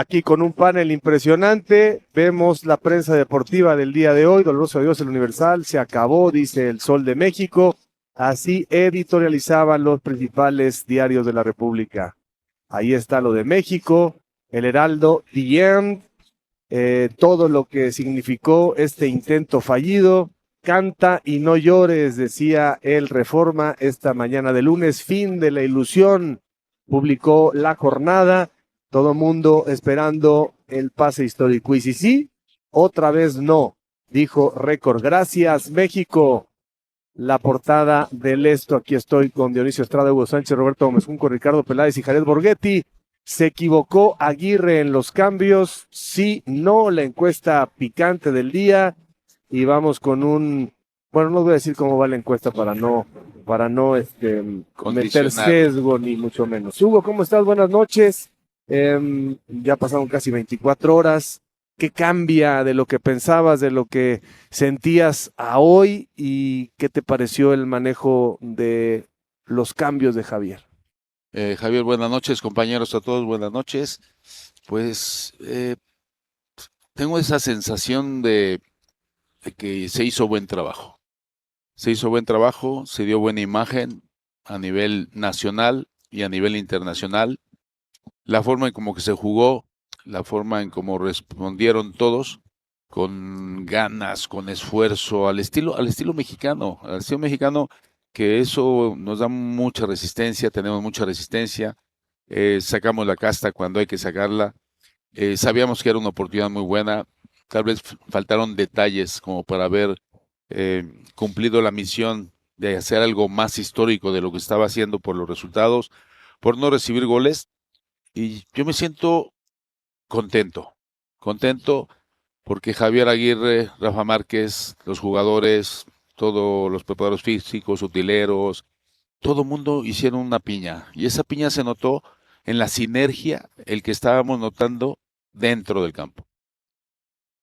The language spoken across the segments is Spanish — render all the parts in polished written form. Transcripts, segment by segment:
Aquí con un panel impresionante, vemos la prensa deportiva del día de hoy, doloroso adiós el Universal, se acabó, dice el Sol de México, así editorializaban los principales diarios de la República. Ahí está lo de México, el Heraldo, The End, todo lo que significó este intento fallido. Canta y no llores, decía el Reforma esta mañana de lunes, fin de la ilusión, publicó La Jornada, todo mundo esperando el pase histórico. Y si sí, otra vez no, dijo Récord. Gracias, México. La portada del esto, aquí estoy con Dionisio Estrada, Hugo Sánchez, Roberto Gómez Junco, Ricardo Peláez y Jared Borghetti. ¿Se equivocó Aguirre en los cambios? Sí, no, la encuesta picante del día. Y vamos con bueno, no voy a decir cómo va la encuesta para no meter Condicionar. sesgo ni mucho menos. Hugo, ¿cómo estás? Buenas noches. Ya pasaron casi 24 horas. ¿Qué cambia de lo que pensabas, de lo que sentías a hoy y qué te pareció el manejo de los cambios de Javier? Javier, buenas noches, compañeros a todos, buenas noches. Pues tengo esa sensación de que se hizo buen trabajo. Se hizo buen trabajo, se dio buena imagen a nivel nacional y a nivel internacional. La forma en cómo que se jugó, la forma en cómo respondieron todos, con ganas, con esfuerzo, al estilo mexicano, que eso nos da mucha resistencia, tenemos mucha resistencia, sacamos la casta cuando hay que sacarla, sabíamos que era una oportunidad muy buena, tal vez faltaron detalles como para haber cumplido la misión de hacer algo más histórico de lo que estaba haciendo por los resultados, por no recibir goles, y yo me siento contento, contento porque Javier Aguirre, Rafa Márquez, los jugadores, todos los preparadores físicos, utileros, todo mundo hicieron una piña. Y esa piña se notó en la sinergia, el que estábamos notando dentro del campo.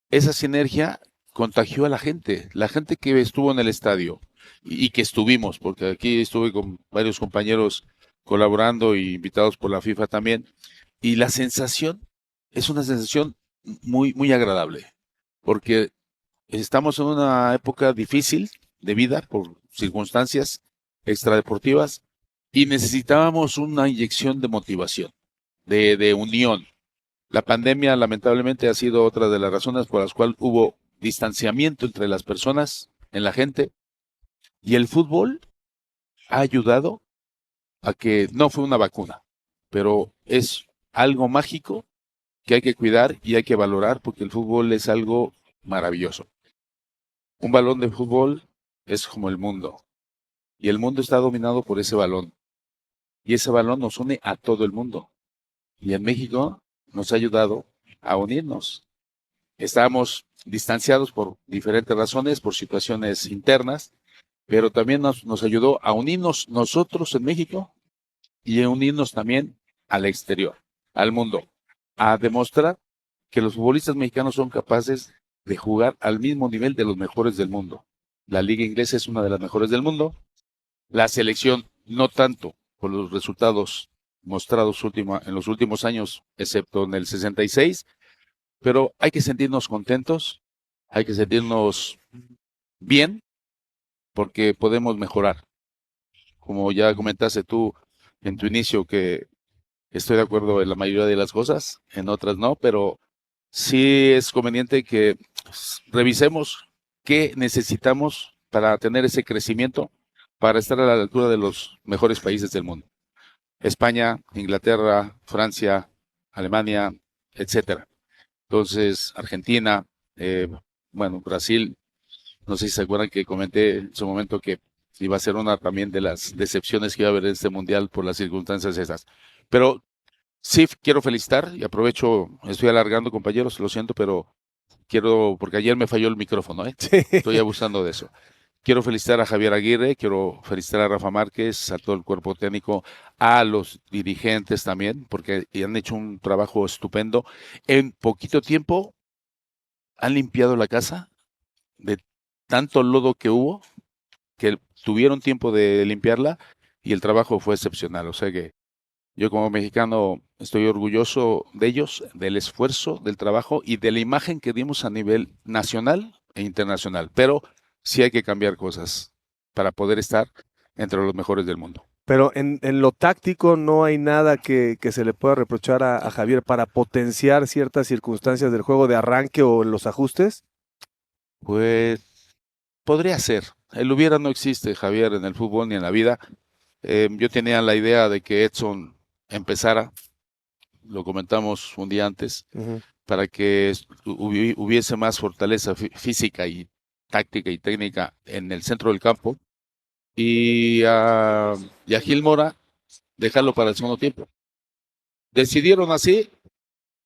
Esa sinergia contagió a la gente que estuvo en el estadio y que estuvimos, porque aquí estuve con varios compañeros colaborando y invitados por la FIFA también. Y la sensación es una sensación muy, muy agradable, porque estamos en una época difícil de vida por circunstancias extradeportivas y necesitábamos una inyección de motivación, de unión. La pandemia lamentablemente ha sido otra de las razones por las cuales hubo distanciamiento entre las personas, en la gente, y el fútbol ha ayudado a que no fue una vacuna, pero es algo mágico que hay que cuidar y hay que valorar porque el fútbol es algo maravilloso. Un balón de fútbol es como el mundo y el mundo está dominado por ese balón y ese balón nos une a todo el mundo y en México nos ha ayudado a unirnos. Estábamos distanciados por diferentes razones, por situaciones internas, pero también nos ayudó a unirnos nosotros en México y a unirnos también al exterior, al mundo, a demostrar que los futbolistas mexicanos son capaces de jugar al mismo nivel de los mejores del mundo. La liga inglesa es una de las mejores del mundo, la selección no tanto por los resultados mostrados en los últimos años, excepto en el 66, pero hay que sentirnos contentos, hay que sentirnos bien porque podemos mejorar. Como ya comentaste tú en tu inicio que estoy de acuerdo en la mayoría de las cosas, en otras no, pero sí es conveniente que revisemos qué necesitamos para tener ese crecimiento, para estar a la altura de los mejores países del mundo. España, Inglaterra, Francia, Alemania, etcétera. Entonces, Argentina, eh, bueno, Brasil, no sé si se acuerdan que comenté en su momento que iba a ser una también de las decepciones que iba a haber en este mundial por las circunstancias esas. Pero sí, quiero felicitar y aprovecho, estoy alargando compañeros, lo siento, pero quiero, porque ayer me falló el micrófono, ¿eh? Estoy abusando de eso. Quiero felicitar a Javier Aguirre, quiero felicitar a Rafa Márquez, a todo el cuerpo técnico, a los dirigentes también, porque han hecho un trabajo estupendo. En poquito tiempo han limpiado la casa de tanto lodo que hubo, que tuvieron tiempo de limpiarla y el trabajo fue excepcional. O sea que Yo como mexicano estoy orgulloso de ellos, del esfuerzo, del trabajo y de la imagen que dimos a nivel nacional e internacional. Pero sí hay que cambiar cosas para poder estar entre los mejores del mundo. Pero en lo táctico no hay nada que se le pueda reprochar a Javier para potenciar ciertas circunstancias del juego de arranque o en los ajustes. Pues podría ser. El hubiera no existe, Javier, en el fútbol ni en la vida. Yo tenía la idea de que Edson empezara, lo comentamos un día antes, para que hubiese más fortaleza física y táctica y técnica en el centro del campo. Y a Gil Mora dejarlo para el segundo tiempo. Decidieron así,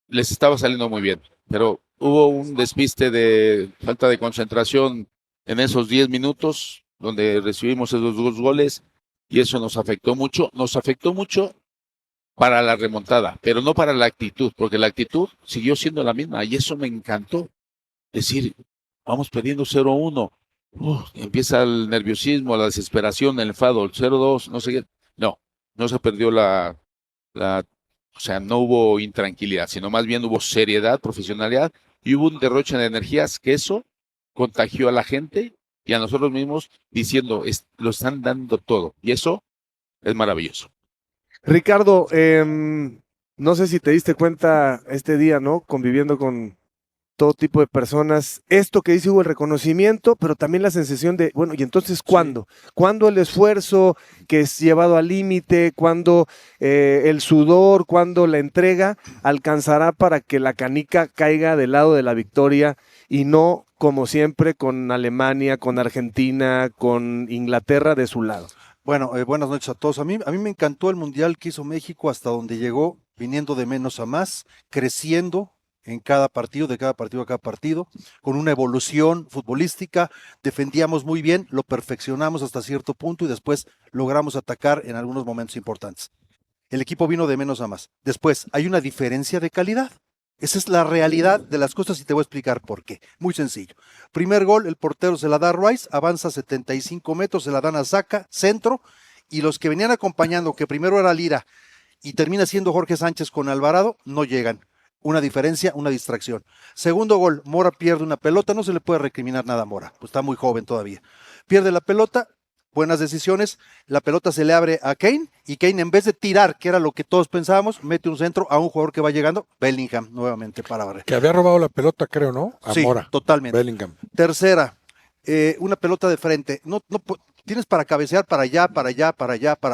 les estaba saliendo muy bien, pero hubo un despiste de falta de concentración en esos 10 minutos donde recibimos esos 2 goles y eso nos afectó mucho para la remontada, pero no para la actitud, porque la actitud siguió siendo la misma y eso me encantó. Decir, vamos perdiendo 0-1, empieza el nerviosismo, la desesperación, el enfado, el 0-2, no sé qué. No se perdió o sea, no hubo intranquilidad, sino más bien hubo seriedad, profesionalidad y hubo un derroche de energías que eso contagió a la gente y a nosotros mismos diciendo, lo están dando todo y eso es maravilloso. Ricardo, no sé si te diste cuenta este día, ¿no? Conviviendo con todo tipo de personas, esto que dice hubo el reconocimiento, pero también la sensación de, bueno, ¿y entonces cuándo? Sí. ¿Cuándo el esfuerzo que es llevado al límite? ¿Cuándo el sudor? ¿Cuándo la entrega alcanzará para que la canica caiga del lado de la victoria y no, como siempre, con Alemania, con Argentina, con Inglaterra de su lado? Bueno, buenas noches a todos. A mí me encantó el Mundial que hizo México hasta donde llegó, viniendo de menos a más, creciendo en cada partido, de cada partido a cada partido, con una evolución futbolística, defendíamos muy bien, lo perfeccionamos hasta cierto punto y después logramos atacar en algunos momentos importantes. El equipo vino de menos a más. Después, hay una diferencia de calidad. Esa es la realidad de las cosas y te voy a explicar por qué. Muy sencillo. Primer gol, el portero se la da a Rice, avanza 75 metros, se la dan a Zaca, centro, y los que venían acompañando, que primero era Lira y termina siendo Jorge Sánchez con Alvarado, no llegan. Una diferencia, una distracción. Segundo gol, Mora pierde una pelota, no se le puede recriminar nada a Mora, pues está muy joven todavía. Pierde la pelota, buenas decisiones, la pelota se le abre a Kane y Kane en vez de tirar, que era lo que todos pensábamos, mete un centro a un jugador que va llegando, Bellingham nuevamente para barrer. Que había robado la pelota, creo, ¿no? A sí, Mora. Totalmente. Bellingham. Tercera, una pelota de frente, no tienes para cabecear para allá, para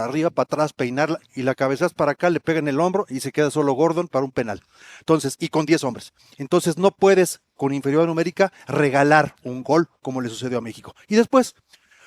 arriba, para atrás, peinarla, y la cabeceas para acá, le pega en el hombro y se queda solo Gordon para un penal. Entonces, y con 10 hombres. Entonces no puedes, con inferioridad numérica, regalar un gol como le sucedió a México. Y después,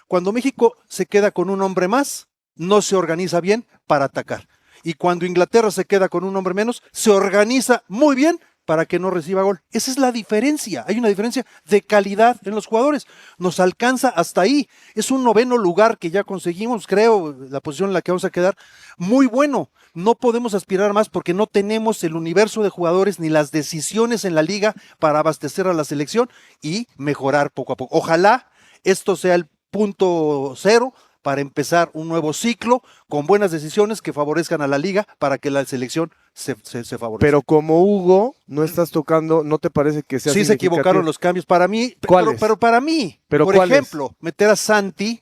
cuando México se queda con un hombre más, no se organiza bien para atacar. Y cuando Inglaterra se queda con un hombre menos, se organiza muy bien para que no reciba gol. Esa es la diferencia. Hay una diferencia de calidad en los jugadores. Nos alcanza hasta ahí. Es un 9º lugar que ya conseguimos, creo, la posición en la que vamos a quedar. Muy bueno. No podemos aspirar más porque no tenemos el universo de jugadores ni las decisiones en la liga para abastecer a la selección y mejorar poco a poco. Ojalá esto sea el punto cero para empezar un nuevo ciclo con buenas decisiones que favorezcan a la liga para que la selección se favorezca. Pero como Hugo, no estás tocando, ¿no te parece que sea sí se equivocaron los cambios para mí? Pero para mí, por ejemplo, meter a Santi,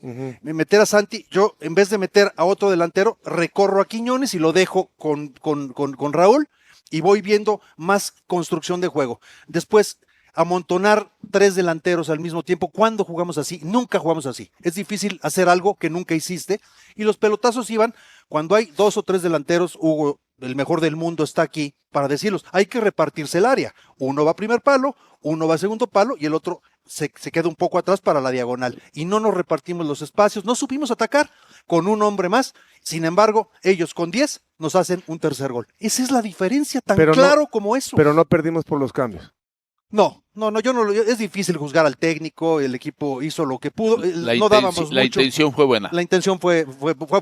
yo en vez de meter a otro delantero, recorro a Quiñones y lo dejo con Raúl y voy viendo más construcción de juego. Después, amontonar 3 delanteros al mismo tiempo. ¿Cuándo jugamos así? Nunca jugamos así. Es difícil hacer algo que nunca hiciste. Y los pelotazos iban cuando hay 2 o 3 delanteros. Hugo, el mejor del mundo, está aquí para decirlos. Hay que repartirse el área. Uno va a primer palo, uno va a segundo palo y el otro se queda un poco atrás para la diagonal. Y no nos repartimos los espacios. No supimos atacar con un hombre más. Sin embargo, ellos con 10 nos hacen un tercer gol. Esa es la diferencia, tan claro como eso. Pero no perdimos por los cambios. No, es difícil juzgar al técnico, el equipo hizo lo que pudo, la intención fue buena. La intención fue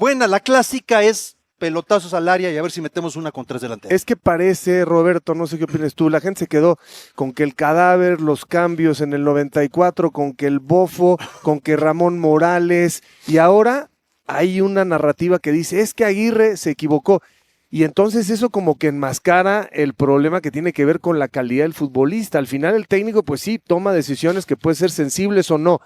buena, la clásica es pelotazos al área y a ver si metemos una con 3 delanteros. Es que parece, Roberto, no sé qué opinas tú, la gente se quedó con que el cadáver, los cambios en el 94, con que el Bofo, con que Ramón Morales, y ahora hay una narrativa que dice, es que Aguirre se equivocó. y entonces eso como que enmascara el problema que tiene que ver con la calidad del futbolista. Al final el técnico pues sí toma decisiones que pueden ser sensibles o no,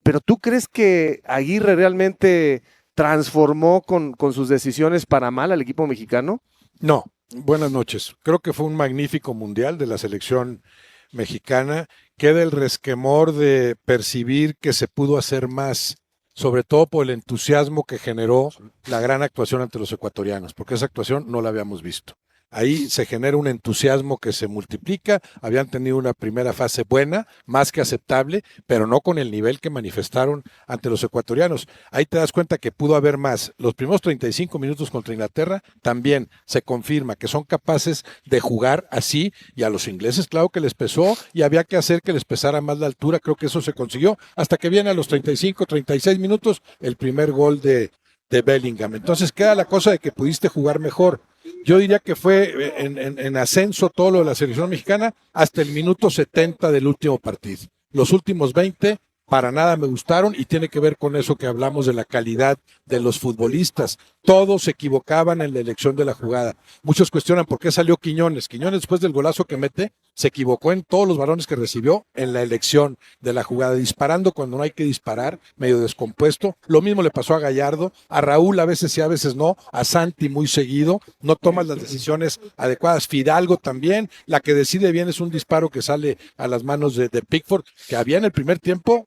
pero ¿tú crees que Aguirre realmente transformó con sus decisiones para mal al equipo mexicano? No, buenas noches. Creo que fue un magnífico mundial de la selección mexicana. Queda el resquemor de percibir que se pudo hacer más, sobre todo por el entusiasmo que generó la gran actuación ante los ecuatorianos, porque esa actuación no la habíamos visto. Ahí se genera un entusiasmo que se multiplica. Habían tenido una primera fase buena, más que aceptable, pero no con el nivel que manifestaron ante los ecuatorianos. Ahí te das cuenta que pudo haber más. Los primeros 35 minutos contra Inglaterra también se confirma que son capaces de jugar así, y a los ingleses claro que les pesó y había que hacer que les pesara más la altura. Creo que eso se consiguió hasta que viene a los 35, 36 minutos el primer gol de Bellingham. Entonces queda la cosa de que pudiste jugar mejor. Yo diría que fue en ascenso todo lo de la selección mexicana hasta el minuto 70 del último partido. Los últimos 20 para nada me gustaron, y tiene que ver con eso que hablamos de la calidad de los futbolistas. Todos se equivocaban en la elección de la jugada. Muchos cuestionan por qué salió Quiñones. Quiñones, después del golazo que mete, se equivocó en todos los balones que recibió en la elección de la jugada, disparando cuando no hay que disparar, medio descompuesto. Lo mismo le pasó a Gallardo, a Raúl a veces sí, a veces no, a Santi muy seguido, no tomas las decisiones adecuadas. Fidalgo también, la que decide bien es un disparo que sale a las manos de Pickford, que había en el primer tiempo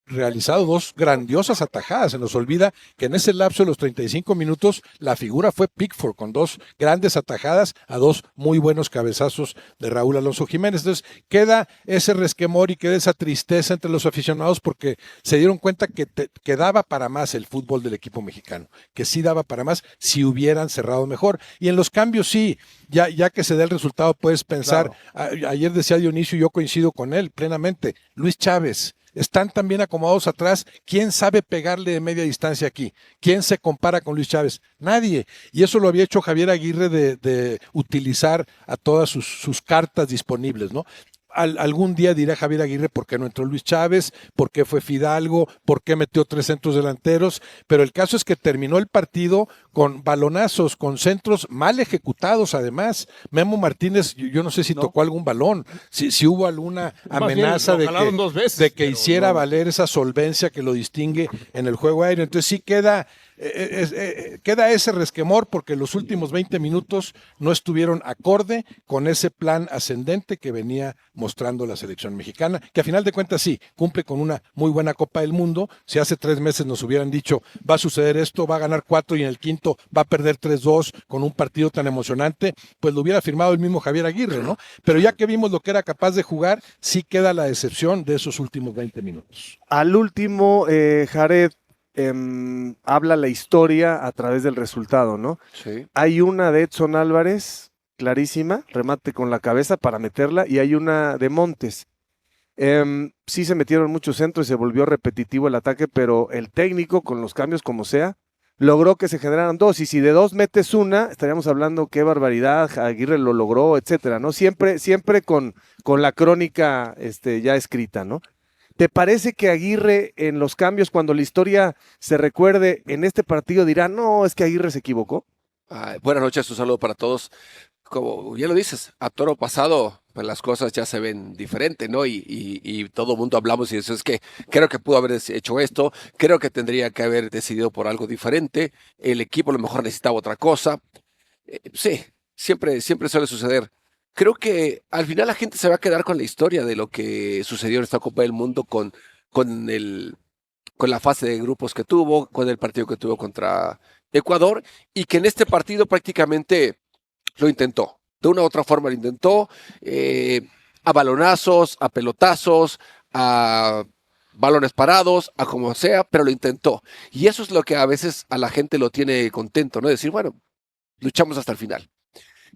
realizado dos grandiosas atajadas. Se nos olvida que en ese lapso de los 35 minutos la figura fue Pickford, con dos grandes atajadas a dos muy buenos cabezazos de Raúl Alonso Jiménez. Entonces queda ese resquemor y queda esa tristeza entre los aficionados, porque se dieron cuenta que daba para más el fútbol del equipo mexicano, que sí daba para más si hubieran cerrado mejor. Y en los cambios sí, ya que se dé el resultado puedes pensar, claro. Ayer decía Dionisio y yo coincido con él plenamente, Luis Chávez. Están tan bien acomodados atrás. ¿Quién sabe pegarle de media distancia aquí? ¿Quién se compara con Luis Chávez? Nadie. Y eso lo había hecho Javier Aguirre de utilizar a todas sus cartas disponibles, ¿no? Algún día dirá Javier Aguirre por qué no entró Luis Chávez, por qué fue Fidalgo, por qué metió 3 centros delanteros, pero el caso es que terminó el partido con balonazos, con centros mal ejecutados además. Memo Martínez, yo no sé si tocó algún balón, si hubo alguna amenaza de que hiciera valer esa solvencia que lo distingue en el juego aéreo. Entonces sí queda ese resquemor, porque los últimos 20 minutos no estuvieron acorde con ese plan ascendente que venía mostrando la selección mexicana, que a final de cuentas sí, cumple con una muy buena Copa del Mundo. Si hace 3 meses nos hubieran dicho, va a suceder esto, va a ganar 4 y en el quinto va a perder 3-2 con un partido tan emocionante, pues lo hubiera firmado el mismo Javier Aguirre, ¿no? Pero ya que vimos lo que era capaz de jugar, sí queda la decepción de esos últimos 20 minutos. Al último, Jared, habla la historia a través del resultado, ¿no? Sí. Hay una de Edson Álvarez, clarísima, remate con la cabeza para meterla, y hay una de Montes. Sí se metieron muchos centros y se volvió repetitivo el ataque, pero el técnico, con los cambios como sea, logró que se generaran 2, y si de 2 metes una, estaríamos hablando qué barbaridad, Aguirre lo logró, etcétera, ¿no? Siempre con la crónica ya escrita, ¿no? ¿Te parece que Aguirre en los cambios, cuando la historia se recuerde en este partido, dirá, no, es que Aguirre se equivocó? Buenas noches, un saludo para todos. Como ya lo dices, a toro pasado, pues las cosas ya se ven diferente, ¿no? Y todo el mundo hablamos y eso es que creo que pudo haber hecho esto, creo que tendría que haber decidido por algo diferente, el equipo a lo mejor necesitaba otra cosa. Sí, siempre suele suceder. Creo que al final la gente se va a quedar con la historia de lo que sucedió en esta Copa del Mundo con la fase de grupos que tuvo, con el partido que tuvo contra Ecuador, y que en este partido prácticamente lo intentó. De una u otra forma lo intentó, a balonazos, a pelotazos, a balones parados, a como sea, pero lo intentó. Y eso es lo que a veces a la gente lo tiene contento, ¿no? Decir, bueno, luchamos hasta el final.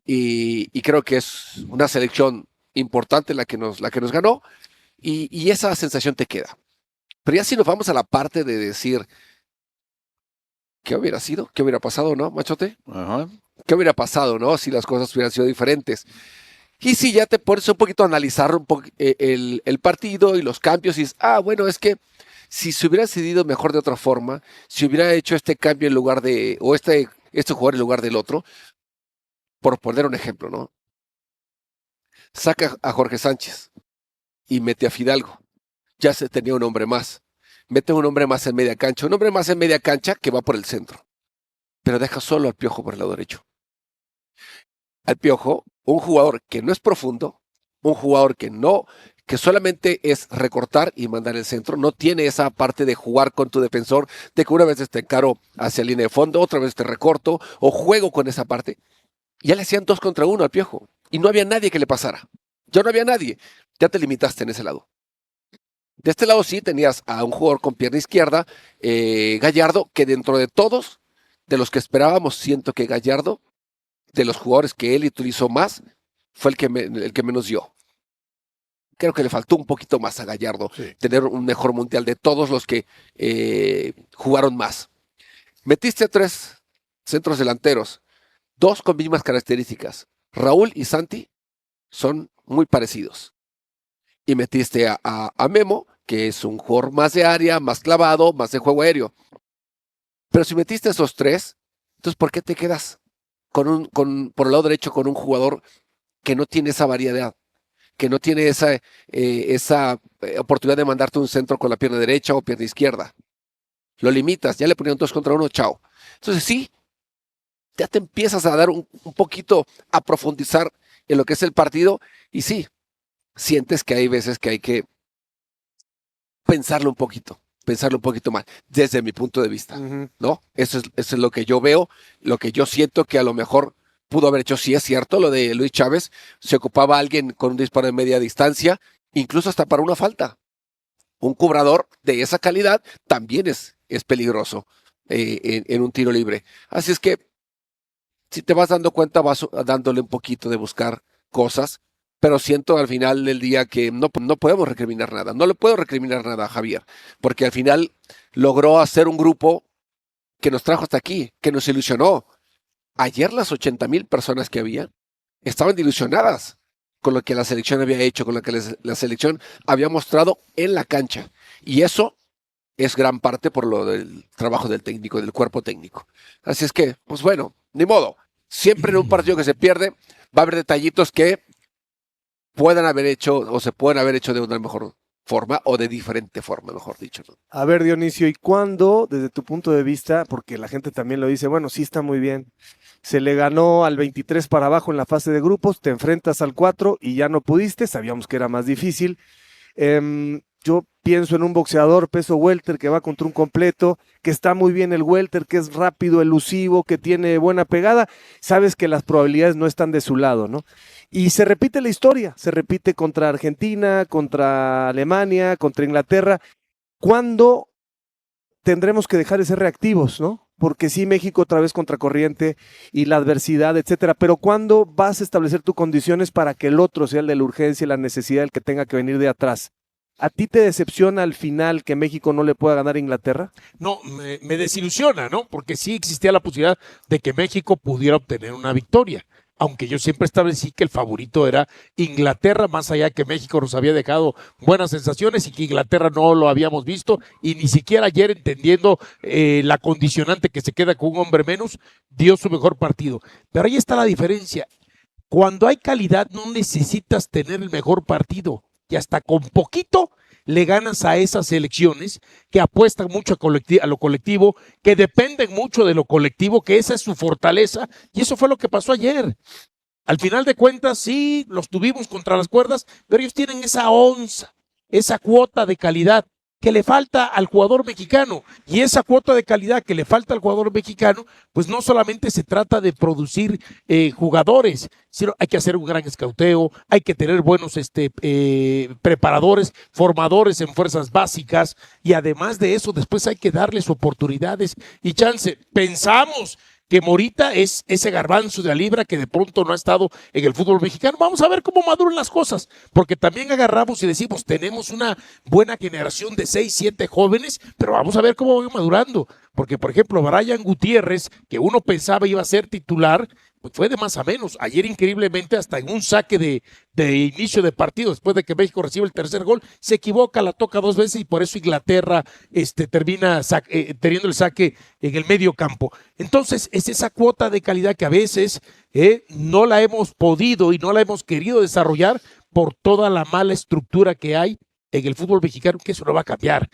Y creo que es una selección importante la que nos ganó, y esa sensación te queda. Pero ya si nos vamos a la parte de decir, ¿qué hubiera sido? ¿Qué hubiera pasado, no, Machote? Ajá. ¿Qué hubiera pasado, no? Si las cosas hubieran sido diferentes. Y si ya te pones un poquito a analizar el partido y los cambios, y dices, bueno, es que si se hubiera decidido mejor de otra forma, si hubiera hecho este cambio en lugar de, o este jugador en lugar del otro, por poner un ejemplo, ¿no? Saca a Jorge Sánchez y mete a Fidalgo. Ya se tenía un hombre más. Mete un hombre más en media cancha. Un hombre más en media cancha que va por el centro. Pero deja solo al Piojo por el lado derecho. Al Piojo, un jugador que no es profundo, un jugador que solamente es recortar y mandar el centro, no tiene esa parte de jugar con tu defensor, de que una vez te encaro hacia la línea de fondo, otra vez te recorto, o juego con esa parte. Ya le hacían 2 contra 1 al Piojo, y no había nadie que le pasara. Ya no había nadie. Ya te limitaste en ese lado. De este lado sí tenías a un jugador con pierna izquierda, Gallardo, que dentro de todos, de los que esperábamos, siento que Gallardo, de los jugadores que él utilizó más, fue el que menos dio. Creo que le faltó un poquito más a Gallardo, tener un mejor mundial de todos los que jugaron más. Metiste a 3 centros delanteros, 2 con mismas características. Raúl y Santi son muy parecidos. Y metiste a Memo, que es un jugador más de área, más clavado, más de juego aéreo. Pero si metiste a esos 3, entonces ¿por qué te quedas por el lado derecho con un jugador que no tiene esa variedad, que no tiene esa oportunidad de mandarte un centro con la pierna derecha o pierna izquierda? Lo limitas, ya le ponían 2 contra 1, chao. Entonces sí, ya te empiezas a dar un poquito, a profundizar en lo que es el partido, y sí, sientes que hay veces que hay que pensarlo un poquito más, desde mi punto de vista, ¿no? Eso es lo que yo veo, lo que yo siento que a lo mejor pudo haber hecho. Sí es cierto, lo de Luis Chávez, se ocupaba a alguien con un disparo de media distancia, incluso hasta para una falta. Un cobrador de esa calidad también es peligroso en un tiro libre. Así es que, si te vas dando cuenta, vas dándole un poquito de buscar cosas, pero siento al final del día que no podemos recriminar nada. No le puedo recriminar nada a Javier, porque al final logró hacer un grupo que nos trajo hasta aquí, que nos ilusionó. Ayer las 80,000 personas que había estaban ilusionadas con lo que la selección había hecho, con lo que la selección había mostrado en la cancha. Y eso es gran parte por lo del trabajo del técnico, del cuerpo técnico. Así es que, pues bueno, ni modo. Siempre en un partido que se pierde va a haber detallitos que puedan haber hecho o se pueden haber hecho de una mejor forma o de diferente forma, mejor dicho, ¿no? A ver, Dionisio, ¿y cuándo, desde tu punto de vista, porque la gente también lo dice, bueno, sí está muy bien, se le ganó al 23 para abajo en la fase de grupos, te enfrentas al 4 y ya no pudiste, sabíamos que era más difícil. Yo pienso en un boxeador peso welter que va contra un completo, que está muy bien el welter, que es rápido, elusivo, que tiene buena pegada, sabes que las probabilidades no están de su lado, ¿no? Y se repite la historia, se repite contra Argentina, contra Alemania, contra Inglaterra. ¿Cuándo tendremos que dejar de ser reactivos, no? Porque sí, México otra vez contracorriente y la adversidad, etcétera, pero ¿cuándo vas a establecer tus condiciones para que el otro sea el de la urgencia y la necesidad, el que tenga que venir de atrás? ¿A ti te decepciona al final que México no le pueda ganar a Inglaterra? No, me desilusiona, ¿no? Porque sí existía la posibilidad de que México pudiera obtener una victoria. Aunque yo siempre establecí que el favorito era Inglaterra, más allá que México nos había dejado buenas sensaciones y que Inglaterra no lo habíamos visto, y ni siquiera ayer, entendiendo la condicionante que se queda con un hombre menos, dio su mejor partido. Pero ahí está la diferencia. Cuando hay calidad no necesitas tener el mejor partido, y hasta con poquito le ganas a esas selecciones que apuestan mucho a lo colectivo, que dependen mucho de lo colectivo, que esa es su fortaleza, y eso fue lo que pasó ayer. Al final de cuentas, sí, los tuvimos contra las cuerdas, pero ellos tienen esa onza, esa cuota de calidad que le falta al jugador mexicano, y esa cuota de calidad que le falta al jugador mexicano, pues no solamente se trata de producir jugadores, sino hay que hacer un gran escauteo, hay que tener buenos preparadores, formadores en fuerzas básicas, y además de eso, después hay que darles oportunidades y chance. Pensamos que Morita es ese garbanzo de la libra que de pronto no ha estado en el fútbol mexicano. Vamos a ver cómo maduran las cosas, porque también agarramos y decimos, tenemos una buena generación de 6, 7 jóvenes, pero vamos a ver cómo van madurando, porque por ejemplo, Brian Gutiérrez, que uno pensaba iba a ser titular, fue de más a menos. Ayer, increíblemente, hasta en un saque de inicio de partido, después de que México recibe el tercer gol, se equivoca, la toca 2 veces y por eso Inglaterra termina teniendo el saque en el medio campo. Entonces, es esa cuota de calidad que a veces no la hemos podido y no la hemos querido desarrollar por toda la mala estructura que hay en el fútbol mexicano, que eso no va a cambiar.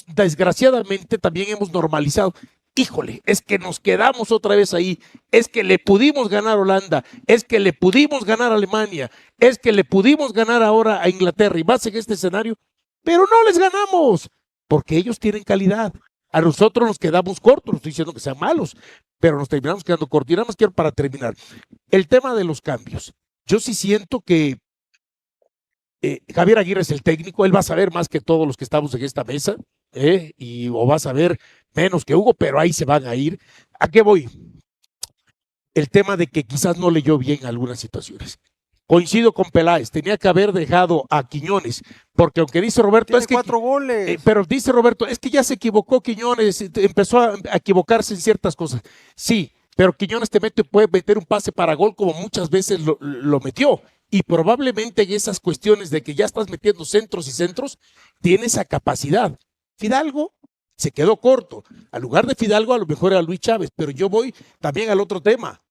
Desgraciadamente, también hemos normalizado. Híjole, es que nos quedamos otra vez ahí, es que le pudimos ganar a Holanda, es que le pudimos ganar a Alemania, es que le pudimos ganar ahora a Inglaterra y más en este escenario, pero no les ganamos, porque ellos tienen calidad. A nosotros nos quedamos cortos, no estoy diciendo que sean malos, pero nos terminamos quedando cortos. Y nada más quiero para terminar, el tema de los cambios. Yo sí siento que Javier Aguirre es el técnico, él va a saber más que todos los que estamos en esta mesa, o va a saber menos que Hugo, pero ahí se van a ir. ¿A qué voy? El tema de que quizás no leyó bien algunas situaciones. Coincido con Peláez, tenía que haber dejado a Quiñones, porque aunque dice Roberto, Tiene es que 4 goles. pero dice Roberto, es que ya se equivocó Quiñones, empezó a equivocarse en ciertas cosas. Sí, pero Quiñones puede meter un pase para gol como muchas veces lo metió. Y probablemente en esas cuestiones de que ya estás metiendo centros y centros, tiene esa capacidad. Fidalgo se quedó corto. Al lugar de Fidalgo a lo mejor era Luis Chávez, pero yo voy también al otro tema.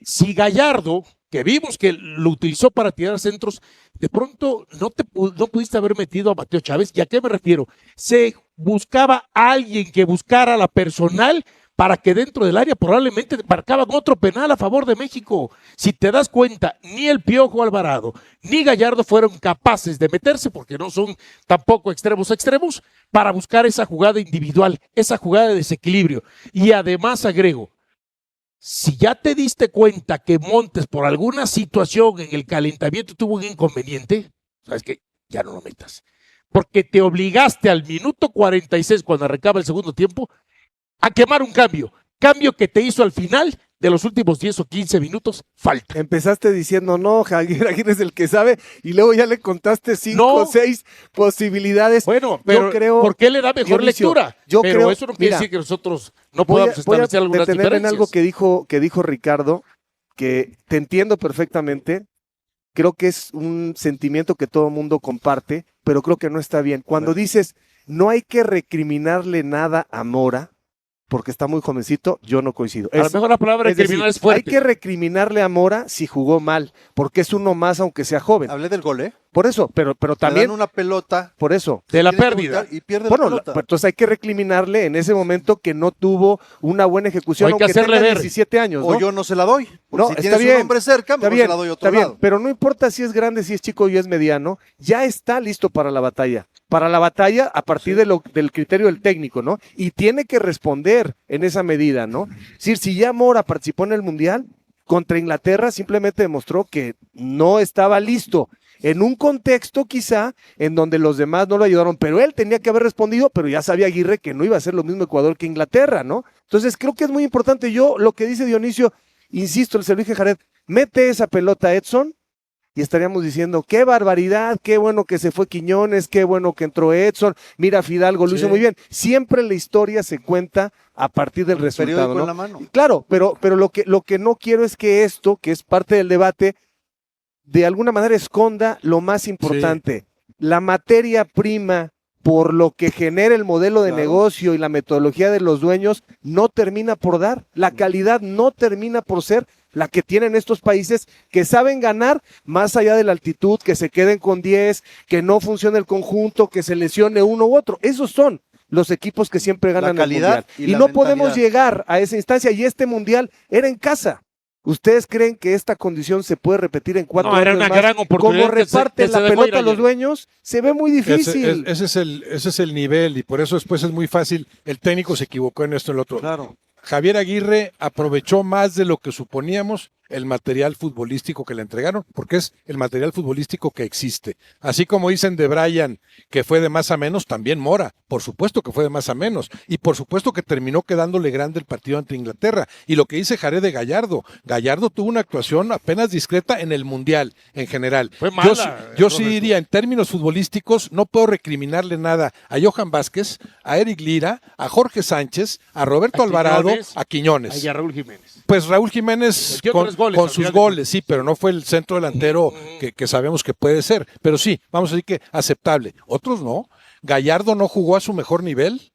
Si Gallardo, que vimos que lo utilizó para tirar centros, de pronto no pudiste haber metido a Mateo Chávez. ¿Y a qué me refiero? Se buscaba a alguien que buscara la personal para que dentro del área probablemente marcaban otro penal a favor de México. Si te das cuenta, ni el Piojo Alvarado ni Gallardo fueron capaces de meterse, porque no son tampoco extremos, para buscar esa jugada individual, esa jugada de desequilibrio. Y además agrego, si ya te diste cuenta que Montes por alguna situación en el calentamiento tuvo un inconveniente, ¿sabes qué? Ya no lo metas. Porque te obligaste al minuto 46, cuando arrancaba el segundo tiempo, a quemar un cambio que te hizo al final de los últimos 10 o 15 minutos falta. Empezaste diciendo, no, Javier Aguirre es el que sabe, y luego ya le contaste 5 o 6 posibilidades. Bueno, pero yo creo, porque él le da mejor Dionisio, lectura. yo pero creo, eso no quiere mira, decir que nosotros no podamos establecer algunas detenerme diferencias. en algo que dijo Ricardo, que te entiendo perfectamente. Creo que es un sentimiento que todo el mundo comparte, pero creo que no está bien. Cuando dices, no hay que recriminarle nada a Mora, porque está muy jovencito, yo no coincido. A lo mejor la palabra criminal es fuerte. Hay que recriminarle a Mora si jugó mal, porque es uno más aunque sea joven. Hablé del gol, Por eso, pero también... Le dan una pelota. Por eso. De la tiene que pérdida. buscar y pierde Bueno, la pelota. entonces hay que recriminarle en ese momento que no tuvo una buena ejecución, O hay que aunque hacerle tenga ver. 17 años, ¿no? O yo no se la doy. Porque No, si está tienes bien, un hombre cerca, Está mejor bien, se la doy a otro está bien, lado. pero no importa si es grande, si es chico y es mediano, ya está listo para la batalla. Para la batalla a partir del criterio del técnico, ¿no? Y tiene que responder en esa medida, ¿no? Es decir, si ya Mora participó en el Mundial, contra Inglaterra simplemente demostró que no estaba listo. En un contexto quizá en donde los demás no lo ayudaron, pero él tenía que haber respondido, pero ya sabía Aguirre que no iba a ser lo mismo Ecuador que Inglaterra, ¿no? Entonces creo que es muy importante. Yo, lo que dice Dionisio, insisto, se lo dije a Jared, mete esa pelota a Edson y estaríamos diciendo, qué barbaridad, qué bueno que se fue Quiñones, qué bueno que entró Edson, mira Fidalgo, lo hizo muy bien. Siempre la historia se cuenta a partir del resultado, ¿no? En la mano. Claro, pero lo que no quiero es que esto, que es parte del debate, de alguna manera esconda lo más importante. La materia prima por lo que genera el modelo de negocio y la metodología de los dueños no termina por dar. La calidad no termina por ser la que tienen estos países que saben ganar más allá de la altitud, que se queden con 10, que no funcione el conjunto, que se lesione uno u otro. Esos son los equipos que siempre ganan La calidad el mundial. y la no podemos mentalidad. llegar a esa instancia, y este mundial era en casa. ¿Ustedes creen que esta condición se puede repetir en 4 años era una más? gran oportunidad. Como reparten la dejó ir pelota a los ayer. dueños, se ve muy difícil. Ese es el nivel, y por eso después es muy fácil. El técnico se equivocó en esto y en lo otro. Claro. Javier Aguirre aprovechó más de lo que suponíamos el material futbolístico que le entregaron, porque es el material futbolístico que existe. Así como dicen de Brian que fue de más a menos, también Mora, por supuesto que fue de más a menos, y por supuesto que terminó quedándole grande el partido ante Inglaterra. Y lo que dice Jared de Gallardo, Gallardo tuvo una actuación apenas discreta en el Mundial en general. Fue mala, Yo sí Roberto. diría, en términos futbolísticos, no puedo recriminarle nada a Johan Vázquez, a Eric Lira, a Jorge Sánchez, a Roberto A Alvarado, Quiñones. a Quiñones. Ahí a Raúl Jiménez. Pues Raúl Jiménez Metió con, 3 goles, con al sus final de goles, sí, pero no fue el centro delantero que sabemos que puede ser. Pero sí, vamos a decir que aceptable. Otros no. Gallardo no jugó a su mejor nivel.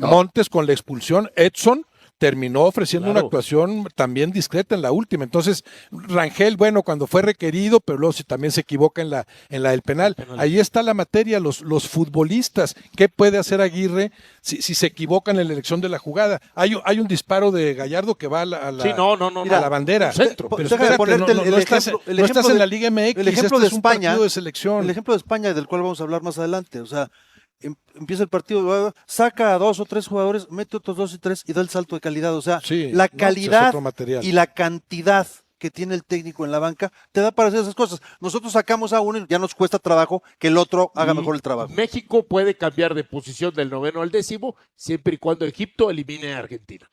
Montes con la expulsión. Edson terminó ofreciendo una Claro. actuación también discreta en la última. Entonces, Rangel, bueno, cuando fue requerido, pero luego también se equivoca en la del penal. Ahí está la materia, los futbolistas. ¿Qué puede hacer Aguirre si se equivoca en la elección de la jugada? Hay un disparo de Gallardo que va a la, Sí, no. a la bandera. Centro. Pero Déjame espérate, ponerte no el estás, ejemplo- el no estás ejemplo en de- la Liga MX, el ejemplo este de es un España, partido de selección. El ejemplo de España, del cual vamos a hablar más adelante, o sea, empieza el partido, saca a 2 o 3 jugadores, mete otros 2 y 3 y da el salto de calidad. O sea, Sí, la no, pues es calidad otro material. y la cantidad que tiene el técnico en la banca te da para hacer esas cosas. Nosotros sacamos a uno y ya nos cuesta trabajo que el otro haga Y mejor el trabajo. México puede cambiar de posición del 9º al 10º siempre y cuando Egipto elimine a Argentina.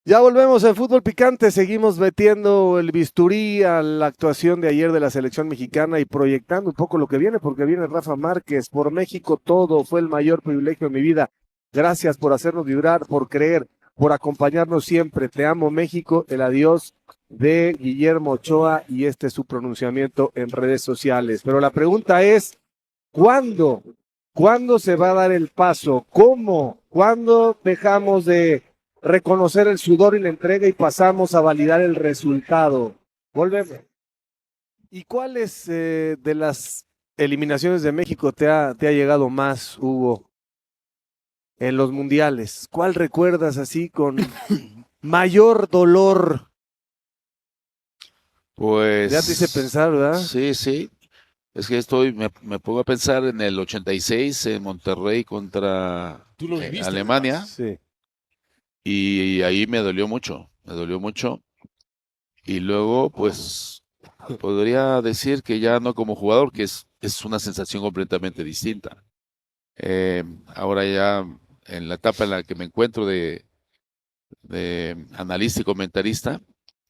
Ya volvemos en Fútbol Picante, seguimos metiendo el bisturí a la actuación de ayer de la selección mexicana y proyectando un poco lo que viene, porque viene Rafa Márquez. Por México todo, fue el mayor privilegio de mi vida. Gracias por hacernos vibrar, por creer, por acompañarnos siempre. Te amo, México. El adiós de Guillermo Ochoa, y este es su pronunciamiento en redes sociales. Pero la pregunta es, ¿cuándo? ¿Cuándo se va a dar el paso? ¿Cómo? ¿Cuándo dejamos de reconocer el sudor y la entrega y pasamos a validar el resultado? Volvemos. ¿Y cuáles de las eliminaciones de México te ha llegado más, Hugo, en los mundiales? ¿Cuál recuerdas así con mayor dolor? Pues. Ya te hice pensar, ¿verdad? Sí, sí. Es que me pongo a pensar en el 86 en Monterrey contra Tú lo viviste, Alemania. Sí. Y ahí me dolió mucho. Y luego, pues, podría decir que ya no como jugador, que es una sensación completamente distinta. Ahora ya en la etapa en la que me encuentro de analista y comentarista,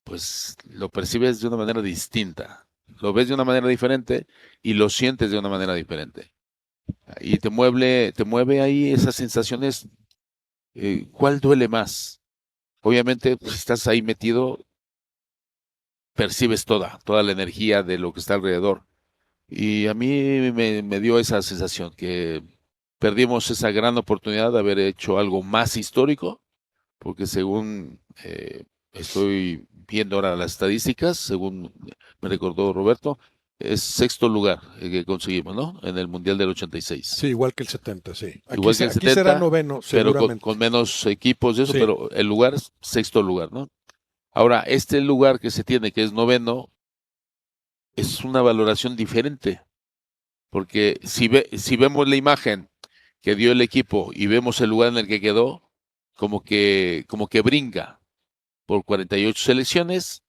pues lo percibes de una manera distinta. Lo ves de una manera diferente y lo sientes de una manera diferente. Y te mueve ahí esas sensaciones. ¿Cuál duele más? Obviamente, pues, estás ahí metido, percibes toda la energía de lo que está alrededor. Y a mí me dio esa sensación, que perdimos esa gran oportunidad de haber hecho algo más histórico, porque según estoy viendo ahora las estadísticas, según me recordó Roberto, es 6º lugar que conseguimos, ¿no? En el Mundial del 86. Sí, igual que el 70, sí. Aquí, Igual que el aquí 70, será noveno, pero seguramente. con menos equipos y eso, Sí. pero el lugar es 6º lugar, ¿no? Ahora, este lugar que se tiene, que es 9º, es una valoración diferente, porque si vemos la imagen que dio el equipo y vemos el lugar en el que quedó, como que brinca por 48 selecciones,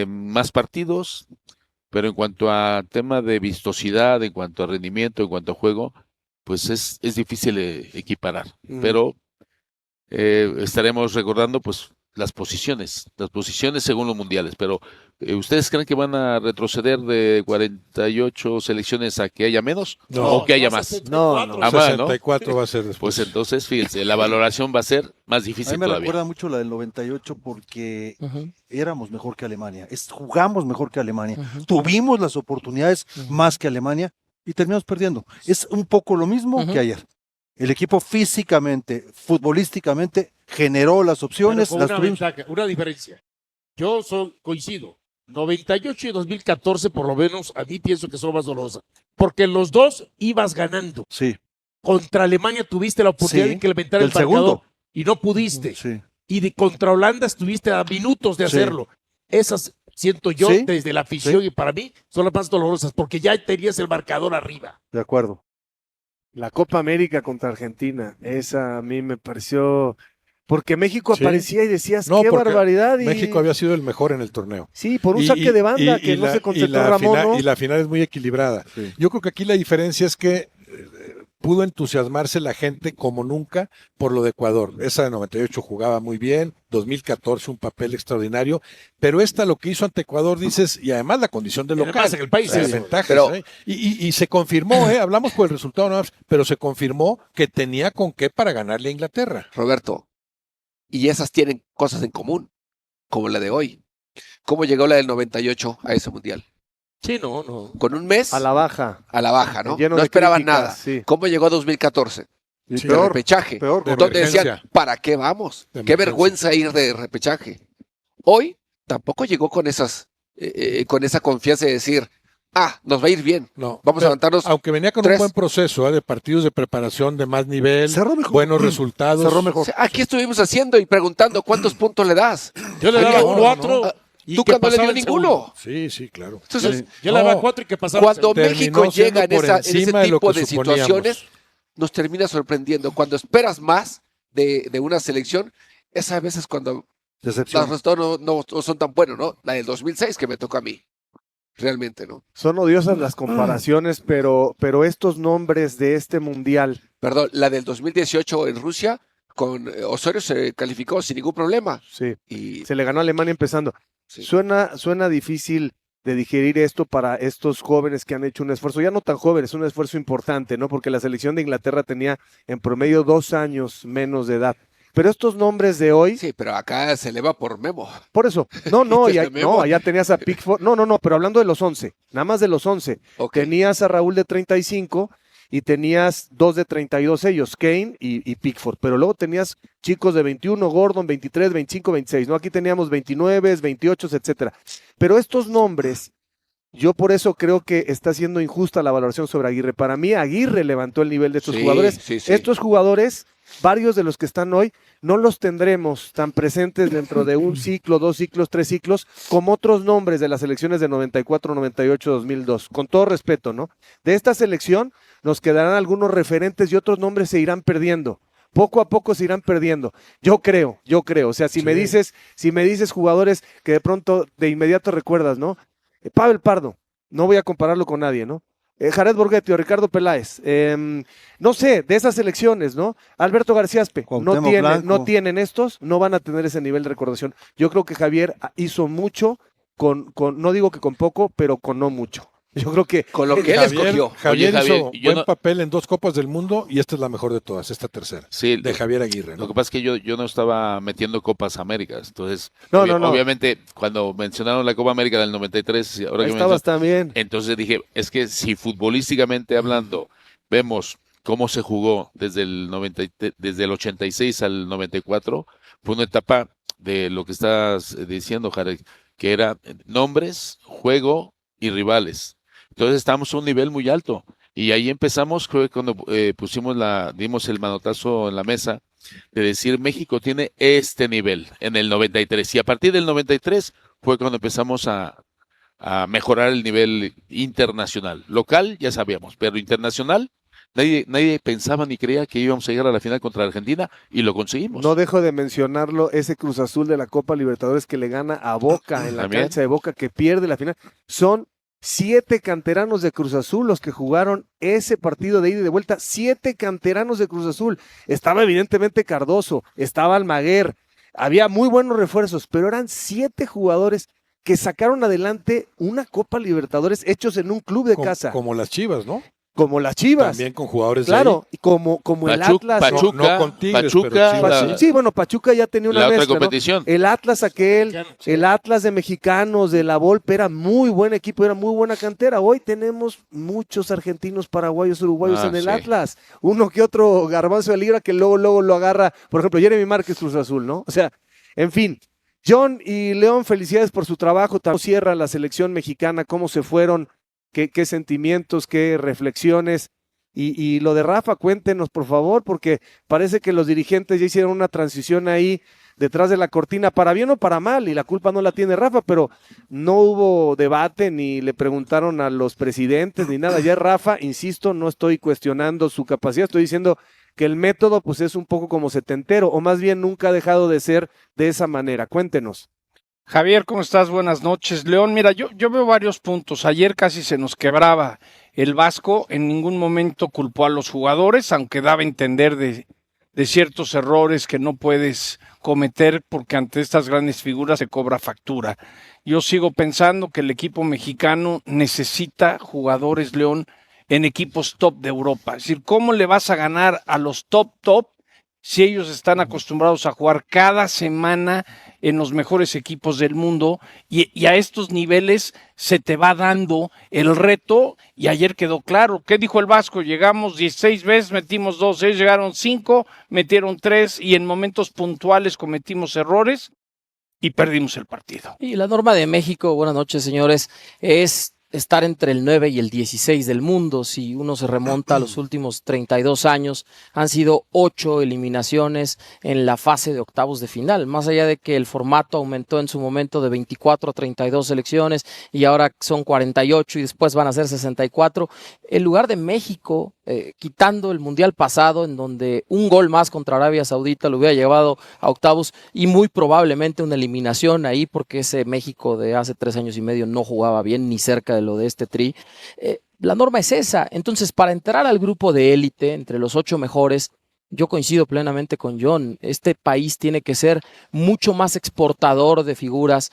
más partidos, pero en cuanto a tema de vistosidad, en cuanto a rendimiento, en cuanto a juego, pues es difícil equiparar. Pero estaremos recordando pues las posiciones según los mundiales. Pero ¿ustedes creen que van a retroceder de 48 selecciones a que haya menos o que haya más? No. Ah, más, ¿no? 64 va a ser después. Pues entonces, fíjense, la valoración va a ser más A mí difícil me todavía. recuerda mucho la del 98 porque éramos mejor que Alemania, jugamos mejor que Alemania, tuvimos las oportunidades más que Alemania y terminamos perdiendo. Es un poco lo mismo que ayer. El equipo físicamente, futbolísticamente, generó las opciones, Pero las con tuvimos. una diferencia. Yo coincido. 98 y 2014, por lo menos, a mí pienso que son más dolorosas. Porque en los dos ibas ganando. Sí, Contra Alemania tuviste la oportunidad Sí, de incrementar el del segundo. marcador y no pudiste. sí. Y contra Holanda estuviste a minutos de Sí. hacerlo. Esas, siento yo, Sí, desde la afición sí. y para mí, son las más dolorosas porque ya tenías el marcador arriba. De acuerdo. La Copa América contra Argentina, esa a mí me pareció porque México Sí. aparecía y decías, No, qué porque barbaridad. Y... México había sido el mejor en el torneo. Sí, por un saque de banda que no se concentró Ramón, ¿no? Y la final es muy equilibrada. Sí. Yo creo que aquí la diferencia es que pudo entusiasmarse la gente como nunca por lo de Ecuador. Esa de 98 jugaba muy bien, 2014 un papel extraordinario, pero esta lo que hizo ante Ecuador, dices, y además la condición de Y local. además en el país, las sí. ventajas, Pero- y se confirmó, hablamos por el resultado, nada más, pero se confirmó que tenía con qué para ganarle a Inglaterra. Roberto, y esas tienen cosas en común, como la de hoy. ¿Cómo llegó la del 98 a ese mundial? Sí, no. Con un mes A la baja. a la baja, ¿no? Lleno No de esperaban críticas, nada. sí. ¿Cómo llegó a 2014? Y Sí. De peor, repechaje. peor. De Donde decían, emergencia. ¿para qué vamos? De Qué emergencia. vergüenza ir de repechaje. Hoy tampoco llegó con con esa confianza de decir, nos va a ir bien. No, Vamos a levantarnos. aunque venía con tres. un buen proceso de partidos de preparación de más nivel, Cerró mejor. buenos resultados. Cerró O mejor. sea, aquí estuvimos haciendo y preguntando cuántos puntos le das. Yo le Oiga, daba no, 4. no. y Tú que no le pasaba dio el ninguno. segundo. Sí, sí, claro. Entonces, Yo le daba No. 4 y que pasaba cuando el segundo. Terminó México llega en, siendo por en ese encima de lo tipo que de suponíamos. situaciones, nos termina sorprendiendo. Cuando esperas más de una selección, es a veces cuando los Decepción. resultados no son tan buenos, ¿no? La del 2006 que me tocó a mí. Realmente, ¿no? Son odiosas las comparaciones, pero estos nombres de este mundial, Perdón, la del 2018 en Rusia, con Osorio se calificó sin ningún problema. sí, Y se le ganó a Alemania empezando. sí. Suena difícil de digerir esto para estos jóvenes que han hecho un esfuerzo, ya no tan jóvenes, un esfuerzo importante, ¿no? Porque la selección de Inglaterra tenía en promedio 2 años menos de edad. Pero estos nombres de hoy, Sí, pero acá se eleva por Memo. por eso, no, Desde Memo. no, allá tenías a Pickford, no, pero hablando de los 11, nada más de los 11, Ok. tenías a Raúl de 35 y tenías 2 de 32 ellos, Kane y Pickford, pero luego tenías chicos de 21, Gordon, 23, 25, 26, ¿no? Aquí teníamos 29, 28, etcétera. Pero estos nombres, yo por eso creo que está siendo injusta la valoración sobre Aguirre. Para mí, Aguirre levantó el nivel de estos Sí, jugadores. sí, sí. Estos jugadores, varios de los que están hoy, no los tendremos tan presentes dentro de un ciclo, 2 ciclos, 3 ciclos, como otros nombres de las selecciones de 94, 98, 2002. Con todo respeto, ¿no? De esta selección nos quedarán algunos referentes y otros nombres se irán perdiendo. Poco a poco se irán perdiendo. Yo creo. O sea, si me dices jugadores que de pronto de inmediato recuerdas, ¿no? Pavel Pardo, no voy a compararlo con nadie, ¿no? Jared Borghetti o Ricardo Peláez, no sé, de esas selecciones, ¿no? Alberto García Aspe, Cuauhtémoc Blanco. no tienen estos, no van a tener ese nivel de recordación. Yo creo que Javier hizo mucho no digo que con poco, pero con no mucho. Yo creo que Con lo que él escogió. Javier Oye, Javier, hizo yo buen no- papel en 2 Copas del Mundo y esta es la mejor de todas, esta tercera, Sí, de Javier Aguirre. lo ¿no? que pasa es que yo no estaba metiendo Copas Américas. Entonces, No. obviamente, cuando mencionaron la Copa América del 93, ahora ahí que estabas también. entonces dije, es que si futbolísticamente hablando vemos cómo se jugó desde desde el 86 al 94, fue una etapa de lo que estás diciendo, Jared, que era nombres, juego y rivales. Entonces estábamos a un nivel muy alto. Y ahí empezamos, fue cuando dimos el manotazo en la mesa de decir México tiene este nivel en el 93. Y a partir del 93 fue cuando empezamos a mejorar el nivel internacional. Local, ya sabíamos, pero internacional, nadie pensaba ni creía que íbamos a llegar a la final contra Argentina y lo conseguimos. No dejo de mencionarlo, ese Cruz Azul de la Copa Libertadores que le gana a Boca en la También. cancha de Boca, que pierde la final. Son 7 canteranos de Cruz Azul los que jugaron ese partido de ida y de vuelta. 7 canteranos de Cruz Azul. Estaba evidentemente Cardoso, estaba Almaguer, había muy buenos refuerzos, pero eran 7 jugadores que sacaron adelante una Copa Libertadores hechos en un club de casa, Como las Chivas, ¿no? como las Chivas. También con jugadores Claro, y como el Atlas. Pachuca, No con Tigres, Pachuca, pero Chivas, la, Sí, bueno, Pachuca ya tenía una la otra mezcla, ¿no? competición. El Atlas el Atlas de mexicanos, de la Volpe, era muy buen equipo, era muy buena cantera. Hoy tenemos muchos argentinos, paraguayos, uruguayos en el Sí. Atlas. Uno que otro garbanzo de libra que luego lo agarra, por ejemplo, Jeremy Márquez Cruz Azul, ¿no? O sea, en fin. John y León, felicidades por su trabajo. También cierra la selección mexicana, cómo se fueron, qué sentimientos, qué reflexiones. Y lo de Rafa, cuéntenos, por favor, porque parece que los dirigentes ya hicieron una transición ahí detrás de la cortina, para bien o para mal, y la culpa no la tiene Rafa, pero no hubo debate, ni le preguntaron a los presidentes, ni nada. Ya Rafa, insisto, no estoy cuestionando su capacidad, estoy diciendo que el método pues es un poco como setentero, o más bien nunca ha dejado de ser de esa manera. Cuéntenos. Javier, ¿cómo estás? Buenas noches. León, mira, yo veo varios puntos. Ayer casi se nos quebraba el Vasco, en ningún momento culpó a los jugadores, aunque daba a entender de ciertos errores que no puedes cometer porque ante estas grandes figuras se cobra factura. Yo sigo pensando que el equipo mexicano necesita jugadores, León, en equipos top de Europa. Es decir, ¿cómo le vas a ganar a los top si ellos están acostumbrados a jugar cada semana en los mejores equipos del mundo y a estos niveles se te va dando el reto? Y ayer quedó claro. ¿Qué dijo el Vasco? Llegamos 16 veces, metimos 2, ellos llegaron 5, metieron 3 y en momentos puntuales cometimos errores y perdimos el partido. Y la norma de México, buenas noches señores, es estar entre el 9 y el 16 del mundo. Si uno se remonta a los últimos 32 años, han sido 8 eliminaciones en la fase de octavos de final, más allá de que el formato aumentó en su momento de 24 a 32 selecciones y ahora son 48 y después van a ser 64. El lugar de México, quitando el Mundial pasado, en donde un gol más contra Arabia Saudita lo hubiera llevado a octavos y muy probablemente una eliminación ahí, porque ese México de hace 3 años y medio no jugaba bien, ni cerca de lo de este tri. La norma es esa. Entonces, para entrar al grupo de élite, entre los 8 mejores, yo coincido plenamente con John. Este país tiene que ser mucho más exportador de figuras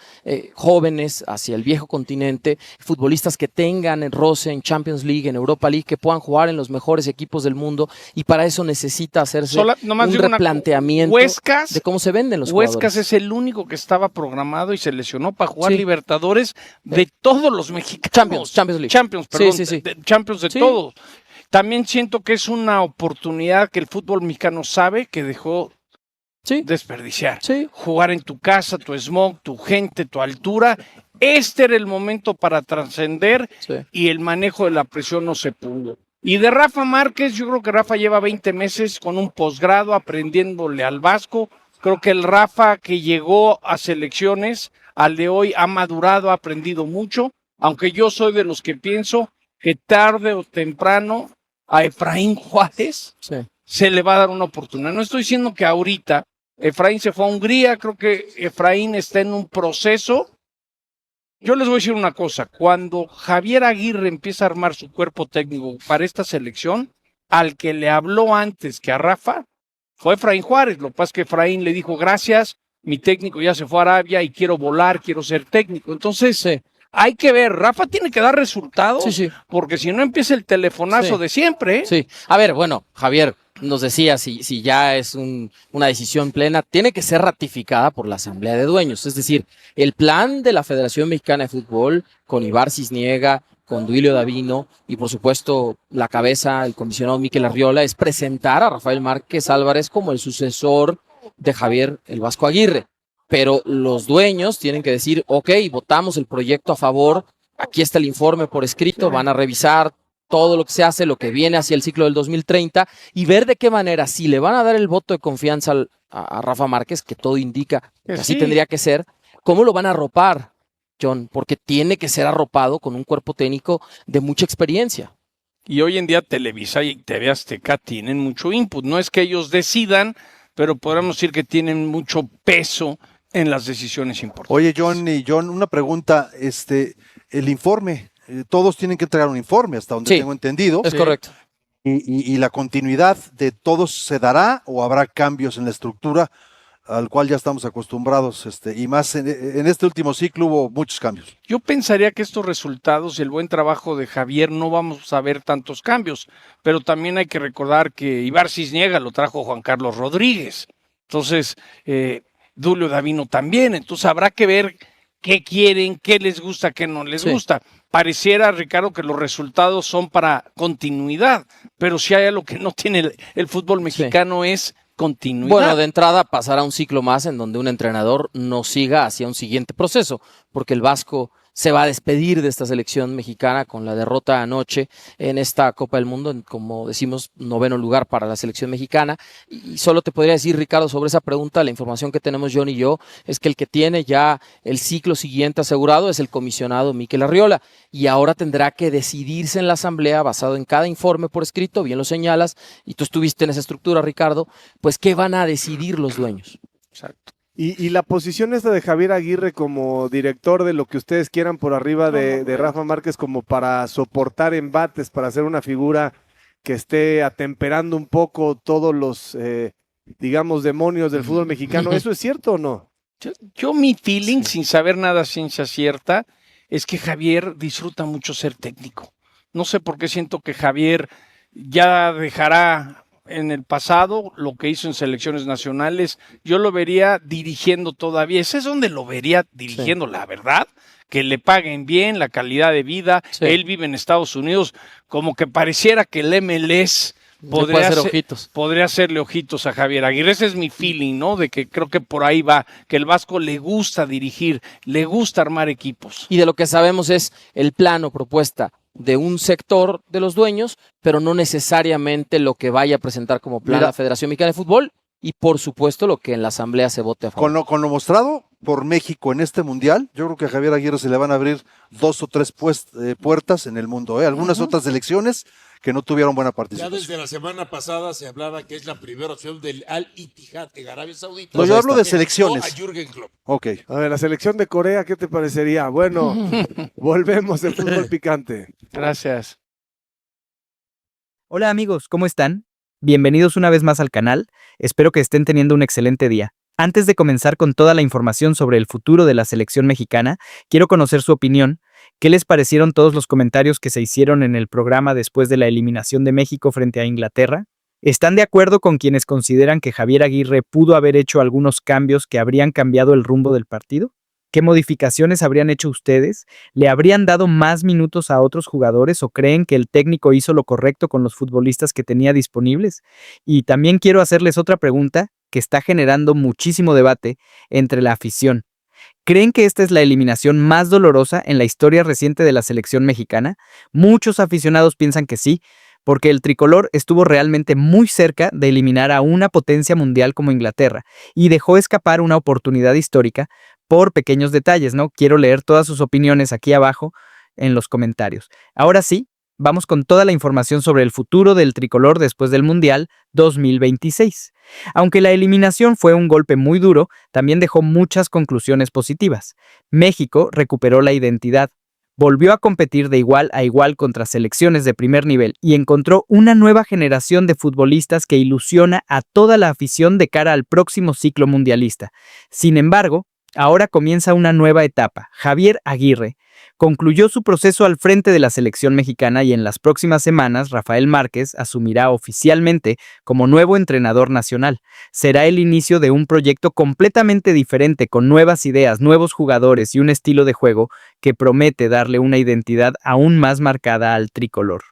jóvenes hacia el viejo continente, futbolistas que tengan roce en Champions League, en Europa League, que puedan jugar en los mejores equipos del mundo, y para eso necesita hacerse un replanteamiento de cómo se venden los jugadores. Huescas es el único que estaba programado y se lesionó para jugar Libertadores de todos los mexicanos. Champions League. Champions, perdón, Sí. Champions de todos. También siento que es una oportunidad que el fútbol mexicano sabe que dejó desperdiciar. Jugar en tu casa, tu smog, tu gente, tu altura. Este era el momento para trascender y el manejo de la presión no se pudo. Y de Rafa Márquez, yo creo que Rafa lleva 20 meses con un posgrado aprendiéndole al Vasco. Creo que el Rafa que llegó a selecciones, al de hoy, ha madurado, ha aprendido mucho, aunque yo soy de los que pienso que tarde o temprano a Efraín Juárez se le va a dar una oportunidad. No estoy diciendo que ahorita Efraín se fue a Hungría, creo que Efraín está en un proceso. Yo les voy a decir una cosa, cuando Javier Aguirre empieza a armar su cuerpo técnico para esta selección, al que le habló antes que a Rafa fue Efraín Juárez. Lo que pasa es que Efraín le dijo gracias, mi técnico ya se fue a Arabia y quiero volar, quiero ser técnico. Entonces hay que ver, Rafa tiene que dar resultados, porque si no empieza el telefonazo de siempre. A ver, bueno, Javier nos decía, si ya es una decisión plena, tiene que ser ratificada por la Asamblea de Dueños. Es decir, el plan de la Federación Mexicana de Fútbol, con Ibar Cisniega, con Duilio Davino y por supuesto la cabeza, el comisionado Mikel Arriola, es presentar a Rafael Márquez Álvarez como el sucesor de Javier el Vasco Aguirre. Pero los dueños tienen que decir, ok, votamos el proyecto a favor, aquí está el informe por escrito, van a revisar todo lo que se hace, lo que viene hacia el ciclo del 2030 y ver de qué manera, si le van a dar el voto de confianza a Rafa Márquez, que todo indica que así tendría que ser, ¿cómo lo van a arropar, John? Porque tiene que ser arropado con un cuerpo técnico de mucha experiencia. Y hoy en día Televisa y TV Azteca tienen mucho input. No es que ellos decidan, pero podríamos decir que tienen mucho peso en las decisiones importantes. Oye, John, una pregunta, el informe, todos tienen que entregar un informe, hasta donde tengo entendido. Es correcto. Y la continuidad de todos se dará o habrá cambios en la estructura al cual ya estamos acostumbrados, y más en este último ciclo hubo muchos cambios. Yo pensaría que estos resultados y el buen trabajo de Javier no vamos a ver tantos cambios, pero también hay que recordar que Ibar Cisniega lo trajo Juan Carlos Rodríguez. Entonces, Duilio Davino también, entonces habrá que ver qué quieren, qué les gusta, qué no les gusta. Pareciera, Ricardo, que los resultados son para continuidad, pero si hay algo que no tiene el fútbol mexicano es continuidad. Bueno, de entrada pasará un ciclo más en donde un entrenador no siga hacia un siguiente proceso, porque el Vasco se va a despedir de esta selección mexicana con la derrota anoche en esta Copa del Mundo, como decimos, 9º lugar para la selección mexicana. Y solo te podría decir, Ricardo, sobre esa pregunta, la información que tenemos John y yo es que el que tiene ya el ciclo siguiente asegurado es el comisionado Mikel Arriola, y ahora tendrá que decidirse en la asamblea, basado en cada informe por escrito, bien lo señalas, y tú estuviste en esa estructura, Ricardo, pues qué van a decidir los dueños. Exacto. Y la posición esta de Javier Aguirre como director de lo que ustedes quieran por arriba de Rafa Márquez, como para soportar embates, para ser una figura que esté atemperando un poco todos los, digamos, demonios del fútbol mexicano, ¿eso es cierto o no? Yo mi feeling, sin saber nada a ciencia cierta, es que Javier disfruta mucho ser técnico. No sé por qué siento que Javier ya dejará en el pasado lo que hizo en selecciones nacionales. Yo lo vería dirigiendo todavía. Ese es donde lo vería dirigiendo, la verdad. Que le paguen bien, la calidad de vida. Sí. Él vive en Estados Unidos, como que pareciera que el MLS podría hacerle ojitos a Javier Aguirre. Ese es mi feeling, ¿no? De que creo que por ahí va, que el Vasco le gusta dirigir, le gusta armar equipos. Y de lo que sabemos es el plan o propuesta de un sector de los dueños, pero no necesariamente lo que vaya a presentar como plan la Federación Mexicana de Fútbol, y por supuesto lo que en la asamblea se vote a favor. Con lo mostrado por México en este mundial, yo creo que a Javier Aguirre se le van a abrir 2 o 3 puertas en el mundo. Algunas otras elecciones que no tuvieron buena Ya participación. desde la semana pasada se hablaba que es la primera opción del Al Ittihad en Arabia Saudita. No, yo hablo de selecciones. A Jürgen Klopp. Ok. A ver, la selección de Corea, ¿qué te parecería? Bueno, volvemos al fútbol picante. Gracias. Hola amigos, ¿cómo están? Bienvenidos una vez más al canal, espero que estén teniendo un excelente día. Antes de comenzar con toda la información sobre el futuro de la selección mexicana, quiero conocer su opinión. ¿Qué les parecieron todos los comentarios que se hicieron en el programa después de la eliminación de México frente a Inglaterra? ¿Están de acuerdo con quienes consideran que Javier Aguirre pudo haber hecho algunos cambios que habrían cambiado el rumbo del partido? ¿Qué modificaciones habrían hecho ustedes? ¿Le habrían dado más minutos a otros jugadores o creen que el técnico hizo lo correcto con los futbolistas que tenía disponibles? Y también quiero hacerles otra pregunta que está generando muchísimo debate entre la afición. ¿Creen que esta es la eliminación más dolorosa en la historia reciente de la selección mexicana? Muchos aficionados piensan que sí, porque el tricolor estuvo realmente muy cerca de eliminar a una potencia mundial como Inglaterra y dejó escapar una oportunidad histórica por pequeños detalles, ¿no? Quiero leer todas sus opiniones aquí abajo en los comentarios. Ahora sí, vamos con toda la información sobre el futuro del tricolor después del Mundial 2026. Aunque la eliminación fue un golpe muy duro, también dejó muchas conclusiones positivas. México recuperó la identidad, volvió a competir de igual a igual contra selecciones de primer nivel y encontró una nueva generación de futbolistas que ilusiona a toda la afición de cara al próximo ciclo mundialista. Sin embargo, ahora comienza una nueva etapa. Javier Aguirre concluyó su proceso al frente de la selección mexicana y en las próximas semanas Rafael Márquez asumirá oficialmente como nuevo entrenador nacional. Será el inicio de un proyecto completamente diferente con nuevas ideas, nuevos jugadores y un estilo de juego que promete darle una identidad aún más marcada al tricolor.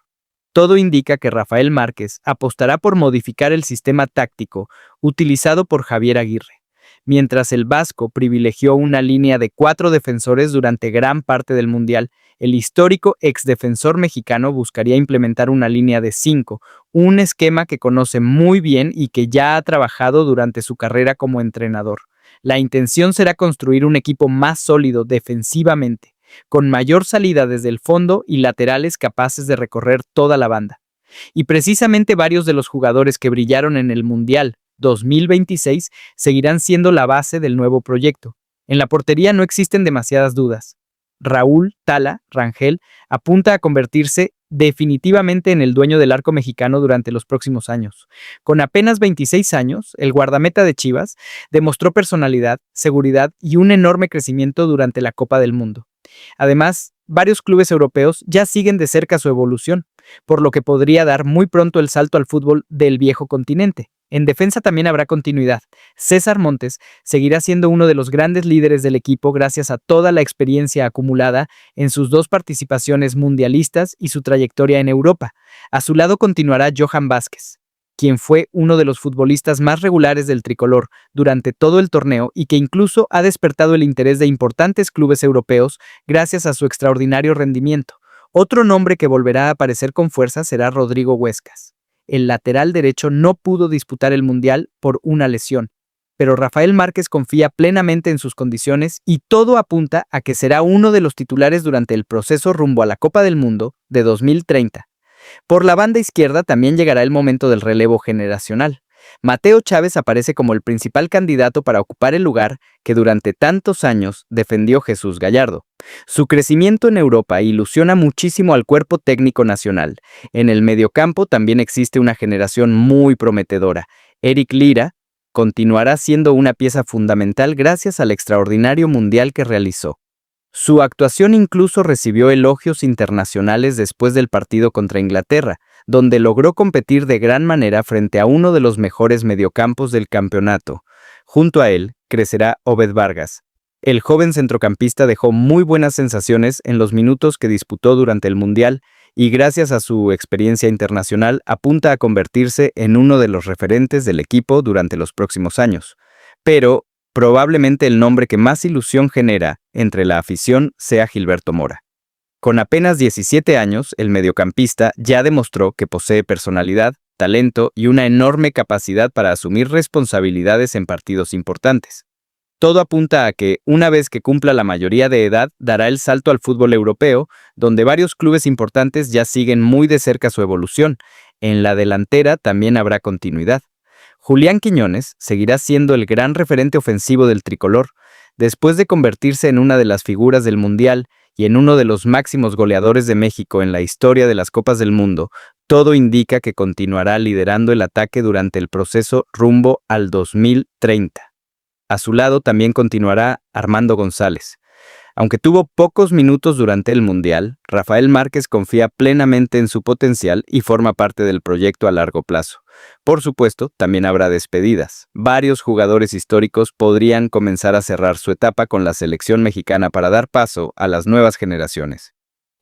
Todo indica que Rafael Márquez apostará por modificar el sistema táctico utilizado por Javier Aguirre. Mientras el Vasco privilegió una línea de 4 defensores durante gran parte del Mundial, el histórico exdefensor mexicano buscaría implementar una línea de 5, un esquema que conoce muy bien y que ya ha trabajado durante su carrera como entrenador. La intención será construir un equipo más sólido defensivamente, con mayor salida desde el fondo y laterales capaces de recorrer toda la banda. Y precisamente varios de los jugadores que brillaron en el Mundial 2026 seguirán siendo la base del nuevo proyecto. En la portería no existen demasiadas dudas. Raúl Tala Rangel apunta a convertirse definitivamente en el dueño del arco mexicano durante los próximos años. Con apenas 26 años, el guardameta de Chivas demostró personalidad, seguridad y un enorme crecimiento durante la Copa del Mundo. Además, varios clubes europeos ya siguen de cerca su evolución, por lo que podría dar muy pronto el salto al fútbol del viejo continente. En defensa también habrá continuidad. César Montes seguirá siendo uno de los grandes líderes del equipo gracias a toda la experiencia acumulada en sus 2 participaciones mundialistas y su trayectoria en Europa. A su lado continuará Johan Vázquez, quien fue uno de los futbolistas más regulares del tricolor durante todo el torneo y que incluso ha despertado el interés de importantes clubes europeos gracias a su extraordinario rendimiento. Otro nombre que volverá a aparecer con fuerza será Rodrigo Huescas. El lateral derecho no pudo disputar el Mundial por una lesión, pero Rafael Márquez confía plenamente en sus condiciones y todo apunta a que será uno de los titulares durante el proceso rumbo a la Copa del Mundo de 2030. Por la banda izquierda también llegará el momento del relevo generacional. Mateo Chávez aparece como el principal candidato para ocupar el lugar que durante tantos años defendió Jesús Gallardo. Su crecimiento en Europa ilusiona muchísimo al cuerpo técnico nacional. En el mediocampo también existe una generación muy prometedora. Eric Lira continuará siendo una pieza fundamental gracias al extraordinario mundial que realizó. Su actuación incluso recibió elogios internacionales después del partido contra Inglaterra, donde logró competir de gran manera frente a uno de los mejores mediocampos del campeonato. Junto a él, crecerá Obed Vargas. El joven centrocampista dejó muy buenas sensaciones en los minutos que disputó durante el Mundial y gracias a su experiencia internacional apunta a convertirse en uno de los referentes del equipo durante los próximos años. Pero probablemente el nombre que más ilusión genera entre la afición sea Gilberto Mora. Con apenas 17 años, el mediocampista ya demostró que posee personalidad, talento y una enorme capacidad para asumir responsabilidades en partidos importantes. Todo apunta a que, una vez que cumpla la mayoría de edad, dará el salto al fútbol europeo, donde varios clubes importantes ya siguen muy de cerca su evolución. En la delantera también habrá continuidad. Julián Quiñones seguirá siendo el gran referente ofensivo del tricolor, después de convertirse en una de las figuras del Mundial y en uno de los máximos goleadores de México en la historia de las Copas del Mundo. Todo indica que continuará liderando el ataque durante el proceso rumbo al 2030. A su lado también continuará Armando González. Aunque tuvo pocos minutos durante el Mundial, Rafael Márquez confía plenamente en su potencial y forma parte del proyecto a largo plazo. Por supuesto, también habrá despedidas. Varios jugadores históricos podrían comenzar a cerrar su etapa con la selección mexicana para dar paso a las nuevas generaciones.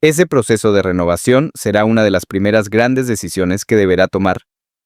Ese proceso de renovación será una de las primeras grandes decisiones que deberá tomar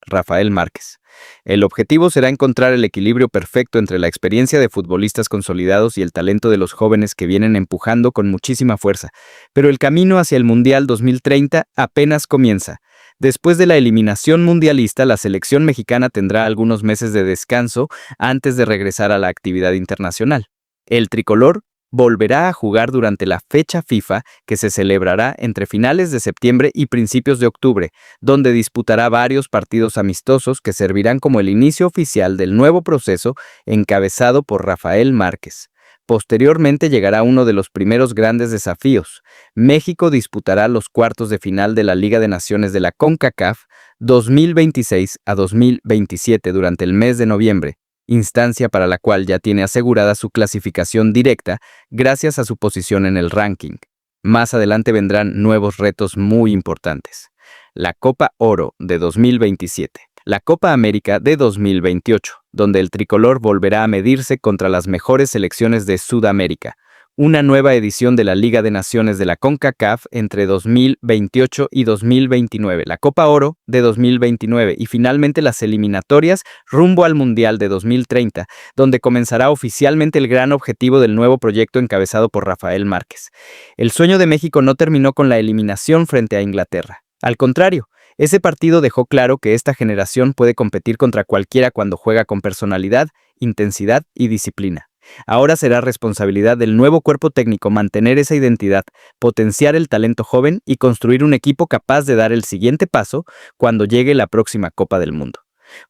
Rafael Márquez. El objetivo será encontrar el equilibrio perfecto entre la experiencia de futbolistas consolidados y el talento de los jóvenes que vienen empujando con muchísima fuerza. Pero el camino hacia el Mundial 2030 apenas comienza. Después de la eliminación mundialista, la selección mexicana tendrá algunos meses de descanso antes de regresar a la actividad internacional. El tricolor volverá a jugar durante la fecha FIFA que se celebrará entre finales de septiembre y principios de octubre, donde disputará varios partidos amistosos que servirán como el inicio oficial del nuevo proceso encabezado por Rafael Márquez. Posteriormente llegará uno de los primeros grandes desafíos. México disputará los cuartos de final de la Liga de Naciones de la CONCACAF 2026 a 2027 durante el mes de noviembre, instancia para la cual ya tiene asegurada su clasificación directa gracias a su posición en el ranking. Más adelante vendrán nuevos retos muy importantes. La Copa Oro de 2027. La Copa América de 2028, donde el tricolor volverá a medirse contra las mejores selecciones de Sudamérica. Una nueva edición de la Liga de Naciones de la CONCACAF entre 2028 y 2029, la Copa Oro de 2029 y finalmente las eliminatorias rumbo al Mundial de 2030, donde comenzará oficialmente el gran objetivo del nuevo proyecto encabezado por Rafael Márquez. El sueño de México no terminó con la eliminación frente a Inglaterra. Al contrario, ese partido dejó claro que esta generación puede competir contra cualquiera cuando juega con personalidad, intensidad y disciplina. Ahora será responsabilidad del nuevo cuerpo técnico mantener esa identidad, potenciar el talento joven y construir un equipo capaz de dar el siguiente paso cuando llegue la próxima Copa del Mundo.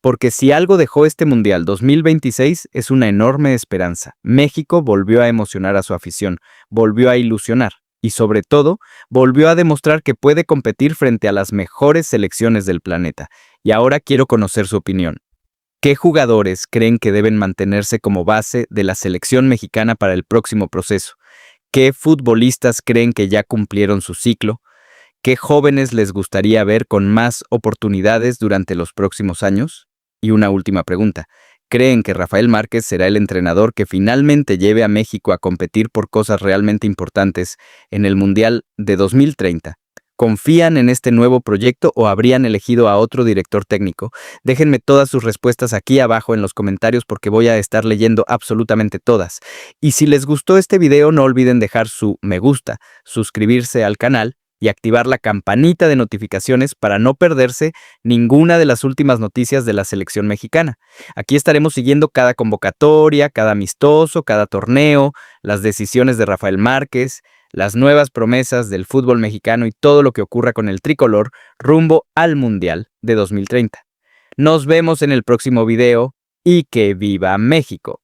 Porque si algo dejó este Mundial 2026 es una enorme esperanza. México volvió a emocionar a su afición, volvió a ilusionar y sobre todo volvió a demostrar que puede competir frente a las mejores selecciones del planeta. Y ahora quiero conocer su opinión. ¿Qué jugadores creen que deben mantenerse como base de la selección mexicana para el próximo proceso? ¿Qué futbolistas creen que ya cumplieron su ciclo? ¿Qué jóvenes les gustaría ver con más oportunidades durante los próximos años? Y una última pregunta. ¿Creen que Rafael Márquez será el entrenador que finalmente lleve a México a competir por cosas realmente importantes en el Mundial de 2030? ¿Confían en este nuevo proyecto o habrían elegido a otro director técnico? Déjenme todas sus respuestas aquí abajo en los comentarios porque voy a estar leyendo absolutamente todas. Y si les gustó este video, no olviden dejar su me gusta, suscribirse al canal y activar la campanita de notificaciones para no perderse ninguna de las últimas noticias de la selección mexicana. Aquí estaremos siguiendo cada convocatoria, cada amistoso, cada torneo, las decisiones de Rafael Márquez, las nuevas promesas del fútbol mexicano y todo lo que ocurra con el tricolor rumbo al Mundial de 2030. Nos vemos en el próximo video y ¡que viva México!